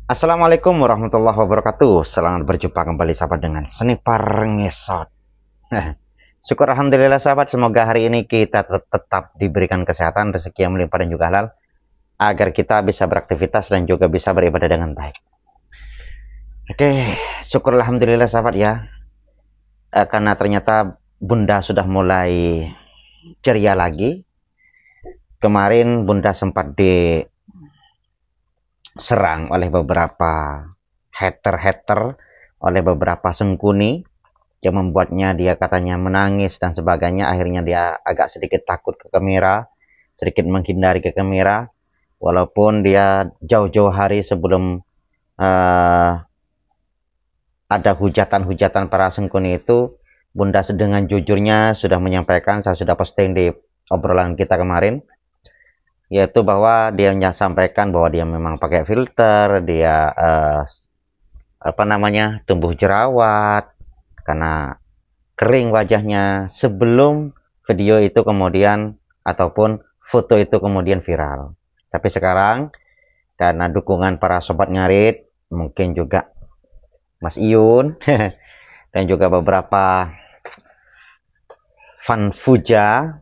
Assalamualaikum warahmatullahi wabarakatuh. Selamat berjumpa kembali sahabat dengan Sniper Ngesot. Syukur alhamdulillah sahabat, semoga hari ini kita tetap diberikan kesehatan, rezeki yang melimpah dan juga halal, agar kita bisa beraktivitas dan juga bisa beribadah dengan baik. Oke, syukur alhamdulillah sahabat ya. Karena ternyata Bunda sudah mulai ceria lagi. Kemarin Bunda sempat diserang oleh beberapa hater, oleh beberapa sengkuni yang membuatnya dia katanya menangis dan sebagainya. Akhirnya dia agak sedikit takut ke kamera, sedikit menghindari ke kamera, walaupun dia jauh-jauh hari sebelum ada hujatan-hujatan para sengkuni itu, Bunda dengan jujurnya sudah menyampaikan, saya sudah posting di obrolan kita kemarin, yaitu bahwa dia sampaikan bahwa dia memang pakai filter, dia tumbuh jerawat karena kering wajahnya sebelum video itu kemudian ataupun foto itu kemudian viral. Tapi sekarang karena dukungan para sobat ngarit, mungkin juga Mas Iyun dan juga beberapa fan Fuja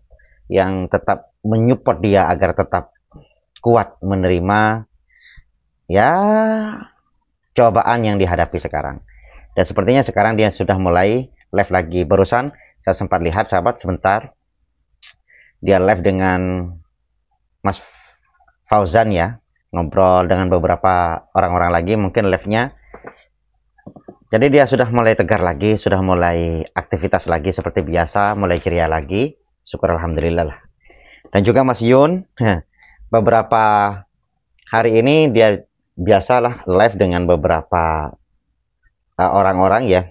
yang tetap menyupport dia agar tetap kuat menerima ya cobaan yang dihadapi sekarang. Dan sepertinya sekarang dia sudah mulai live lagi. Barusan saya sempat lihat sahabat sebentar, dia live dengan Mas Fauzan ya, ngobrol dengan beberapa orang-orang lagi, mungkin live-nya. Jadi dia sudah mulai tegar lagi, sudah mulai aktivitas lagi seperti biasa, mulai ceria lagi. Syukur alhamdulillah lah. Dan juga Mas Yun, beberapa hari ini dia biasalah live dengan beberapa orang-orang ya.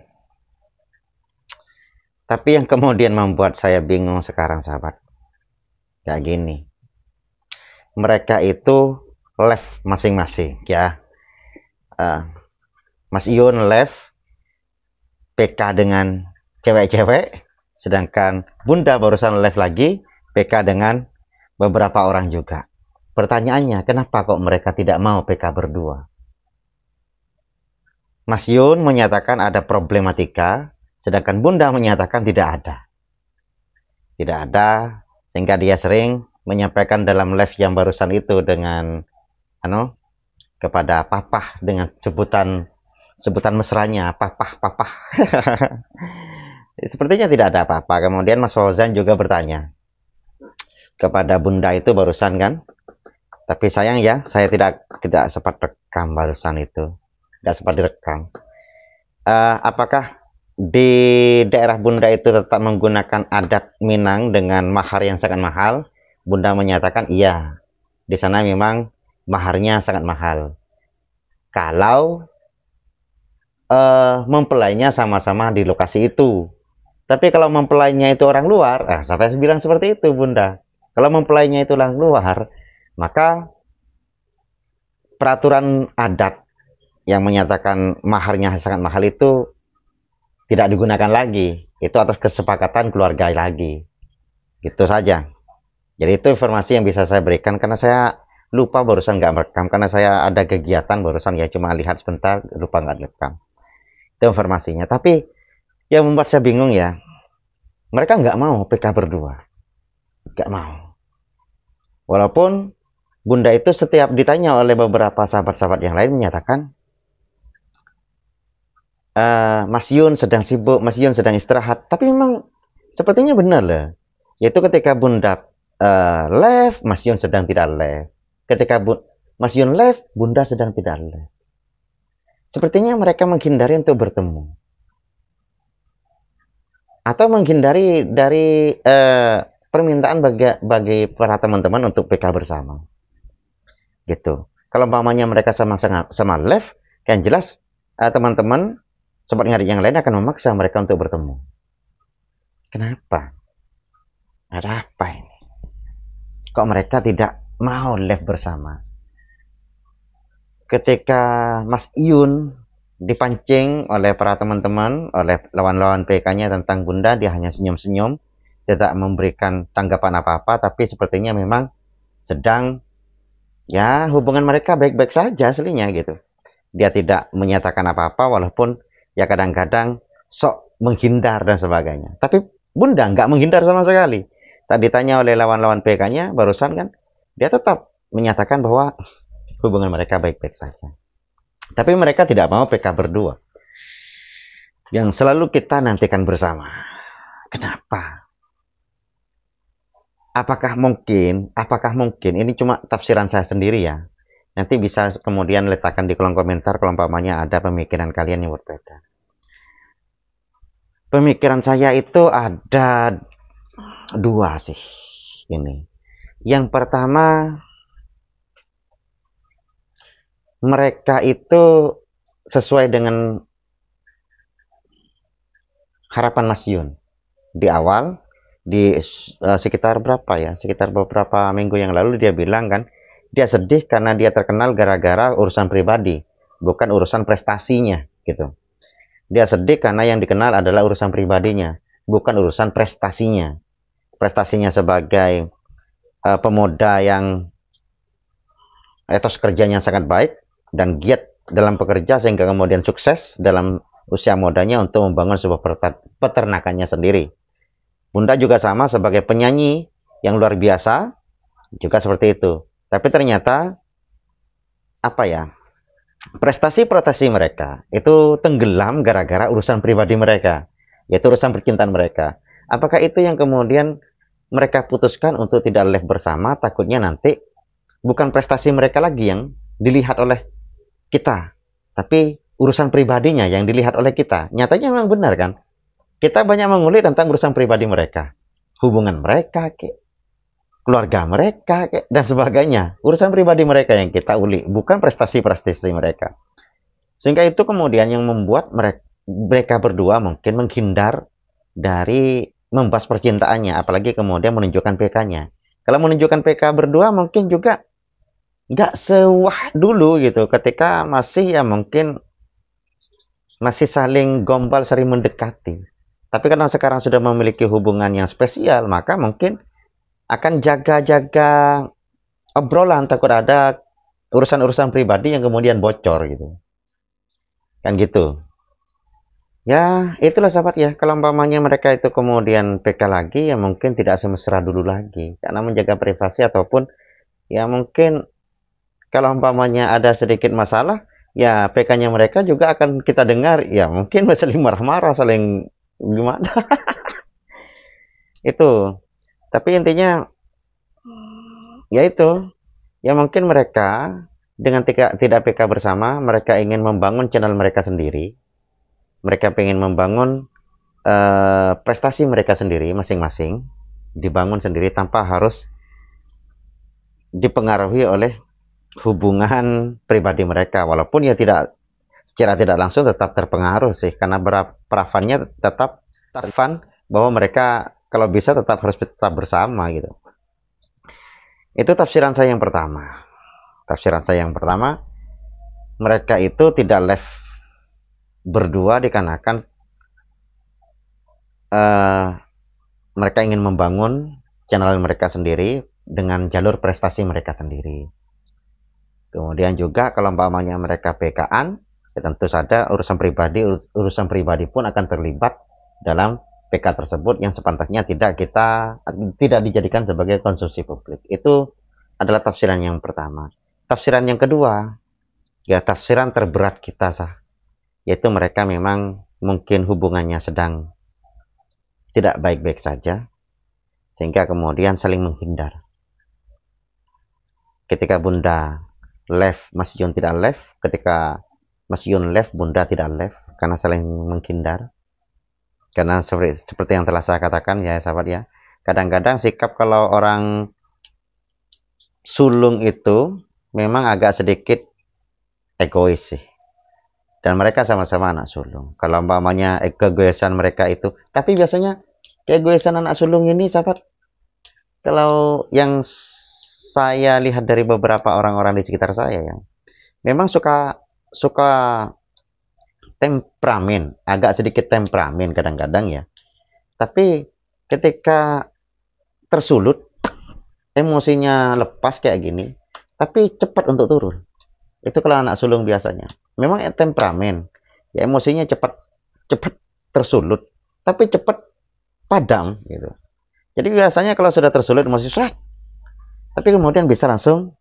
Tapi yang kemudian membuat saya bingung sekarang sahabat, kayak gini. Mereka itu live masing-masing ya. Mas Ion live PK dengan cewek-cewek, sedangkan Bunda barusan live lagi PK dengan beberapa orang juga. Pertanyaannya, kenapa kok mereka tidak mau PK berdua? Mas Yun menyatakan ada problematika, sedangkan Bunda menyatakan tidak ada. Tidak ada, sehingga dia sering menyampaikan dalam live yang barusan itu dengan kepada papah dengan sebutan mesranya, papah. Sepertinya tidak ada apa-apa. Kemudian Mas Fauzan juga bertanya kepada Bunda itu barusan kan. Tapi sayang ya, saya tidak sempat rekam barusan itu. Tidak sempat direkam. Apakah di daerah Bunda itu tetap menggunakan adat Minang dengan mahar yang sangat mahal? Bunda menyatakan iya. Di sana memang maharnya sangat mahal. Kalau mempelainya sama-sama di lokasi itu. Tapi kalau mempelainya itu orang luar, sampai bilang seperti itu Bunda. Kalau mempelainya itu orang luar, maka peraturan adat yang menyatakan maharnya sangat mahal itu tidak digunakan lagi. Itu atas kesepakatan keluarga lagi. Gitu saja. Jadi itu informasi yang bisa saya berikan karena saya lupa barusan nggak merekam karena saya ada kegiatan barusan ya, cuma lihat sebentar lupa nggak merekam. Itu informasinya. Tapi yang membuat saya bingung ya, mereka nggak mau PK berdua. Nggak mau. Walaupun Bunda itu setiap ditanya oleh beberapa sahabat-sahabat yang lain menyatakan, Mas Yun sedang sibuk, Mas Yun sedang istirahat. Tapi memang sepertinya benar lah. Yaitu ketika Bunda live, Mas Yun sedang tidak live. Ketika Mas Yun live, Bunda sedang tidak live. Sepertinya mereka menghindari untuk bertemu. Atau menghindari dari permintaan bagi para teman-teman untuk PK bersama. Gitu. Kalau umpamanya mereka sama live, kan jelas teman-teman sobat ngarit yang lain akan memaksa mereka untuk bertemu. Kenapa? Ada apa ini? Kok mereka tidak mau live bersama? Ketika Mas Iyun dipancing oleh para teman-teman, oleh lawan-lawan PK-nya tentang Bunda, dia hanya senyum-senyum, tidak memberikan tanggapan apa-apa, tapi sepertinya memang sedang ya hubungan mereka baik-baik saja aslinya gitu. dia tidak menyatakan apa-apa, walaupun ya kadang-kadang sok menghindar dan sebagainya. Tapi Bunda nggak menghindar sama sekali. Saat ditanya oleh lawan-lawan PK-nya barusan kan, dia tetap menyatakan bahwa hubungan mereka baik-baik saja. Tapi mereka tidak mau PK berdua, yang selalu kita nantikan bersama. Kenapa? Apakah mungkin, ini cuma tafsiran saya sendiri ya. Nanti bisa kemudian letakkan di kolom komentar kalau umpamanya ada pemikiran kalian yang berbeda. Pemikiran saya itu ada dua sih ini. Yang pertama, mereka itu sesuai dengan harapan Mas Yun di awal, di sekitar berapa ya, sekitar beberapa minggu yang lalu dia bilang kan, dia sedih karena dia terkenal gara-gara urusan pribadi, bukan urusan prestasinya gitu. Dia sedih karena yang dikenal adalah urusan pribadinya, bukan urusan prestasinya. Prestasinya sebagai pemuda yang etos kerjanya sangat baik dan giat dalam bekerja sehingga kemudian sukses dalam usia mudanya untuk membangun sebuah peternakannya sendiri. Bunda juga sama sebagai penyanyi yang luar biasa, juga seperti itu. Tapi ternyata apa ya, prestasi-prestasi mereka itu tenggelam gara-gara urusan pribadi mereka, yaitu urusan percintaan mereka. Apakah itu yang kemudian mereka putuskan untuk tidak live bersama, takutnya nanti bukan prestasi mereka lagi yang dilihat oleh kita, tapi urusan pribadinya yang dilihat oleh kita. Nyatanya memang benar kan? Kita banyak mengulik tentang urusan pribadi mereka, hubungan mereka, keluarga mereka, dan sebagainya. Urusan pribadi mereka yang kita ulik, bukan prestasi-prestasi mereka. Sehingga itu kemudian yang membuat mereka berdua mungkin menghindar dari membahas percintaannya, apalagi kemudian menunjukkan PK-nya. Kalau menunjukkan PK berdua mungkin juga nggak sewah dulu gitu, ketika masih ya mungkin masih saling gombal, sering mendekati. Tapi karena sekarang sudah memiliki hubungan yang spesial, maka mungkin akan jaga-jaga obrolan, takut ada urusan-urusan pribadi yang kemudian bocor gitu. Kan gitu. Ya, itulah sahabat ya. Kalau umpamanya mereka itu kemudian PK lagi, ya mungkin tidak semesra dulu lagi. Karena menjaga privasi ataupun ya mungkin kalau umpamanya ada sedikit masalah, ya PK-nya mereka juga akan kita dengar. Ya mungkin saling marah-marah, saling gimana. Itu. Tapi intinya ya itu. Ya mungkin mereka dengan tidak PK bersama, mereka ingin membangun channel mereka sendiri. Mereka ingin membangun prestasi mereka sendiri masing-masing, dibangun sendiri tanpa harus dipengaruhi oleh hubungan pribadi mereka. Walaupun ya tidak secara tidak langsung tetap terpengaruh sih, karena perafannya tetap tarifan bahwa mereka kalau bisa tetap harus tetap bersama gitu. Itu tafsiran saya yang pertama. Tafsiran saya yang pertama, mereka itu tidak live berdua dikarenakan mereka ingin membangun channel mereka sendiri dengan jalur prestasi mereka sendiri. Kemudian juga kalau umpamanya mereka PK-an, ya tentu saja urusan pribadi pun akan terlibat dalam PK tersebut yang sepantasnya tidak dijadikan sebagai konsumsi publik. Itu adalah tafsiran yang pertama. Tafsiran yang kedua, ya tafsiran terberat kita yaitu mereka memang mungkin hubungannya sedang tidak baik-baik saja, sehingga kemudian saling menghindar. Ketika Bunda live, Mas Yun tidak live. Ketika Mas Yun live, Bunda tidak live, karena saling menghindar. Karena seperti yang telah saya katakan ya sahabat ya, kadang-kadang sikap kalau orang sulung itu memang agak sedikit egois sih. Dan mereka sama-sama anak sulung. Kalau umpamanya keegoisan mereka itu, tapi biasanya keegoisan anak sulung ini sahabat, kalau yang saya lihat dari beberapa orang-orang di sekitar saya yang memang suka temperamen, agak sedikit temperamen kadang-kadang ya. Tapi ketika tersulut, emosinya lepas kayak gini, tapi cepat untuk turun. Itu kalau anak sulung biasanya. memang temperamen, ya emosinya cepat cepat tersulut, tapi cepat padam gitu. Jadi biasanya kalau sudah tersulut emosi serat, tapi kemudian bisa langsung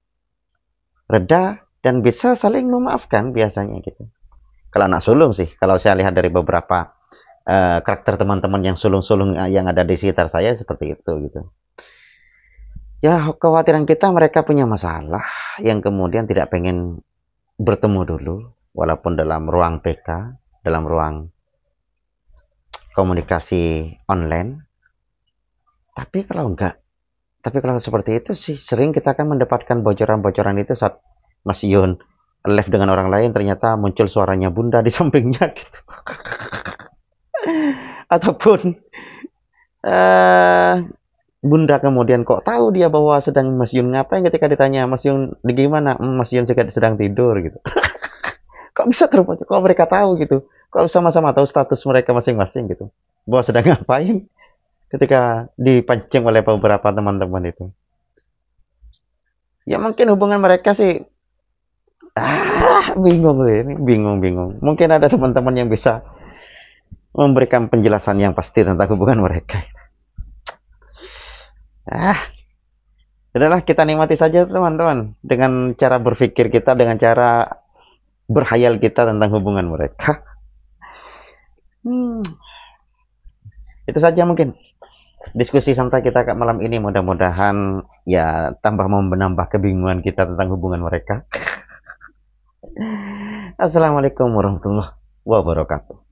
reda dan bisa saling memaafkan biasanya gitu. Kalau anak sulung sih, kalau saya lihat dari beberapa karakter teman-teman yang sulung-sulung yang ada di sekitar saya seperti itu gitu. Ya kekhawatiran kita mereka punya masalah yang kemudian tidak pengen bertemu dulu, walaupun dalam ruang PK, dalam ruang komunikasi online. Tapi kalau seperti itu sih sering kita akan mendapatkan bocoran-bocoran itu saat Mas Yun live dengan orang lain, ternyata muncul suaranya Bunda di sampingnya gitu. Ataupun Bunda kemudian kok tahu dia bahwa sedang Mas Yun ngapain, ketika ditanya Mas Yun di gimana, Mas Yun juga sedang tidur gitu. Kok bisa terbocor, kok mereka tahu gitu, kok sama-sama tahu status mereka masing-masing gitu, bahwa sedang ngapain ketika dipancing oleh beberapa teman-teman itu. Ya mungkin hubungan mereka sih bingung. Mungkin ada teman-teman yang bisa memberikan penjelasan yang pasti tentang hubungan mereka. Udahlah, kita nikmati saja teman-teman dengan cara berpikir kita, dengan cara berhayal kita tentang hubungan mereka. Itu saja mungkin diskusi santai kita malam ini, mudah-mudahan ya tambah menambah kebingungan kita tentang hubungan mereka. Assalamualaikum warahmatullahi wabarakatuh.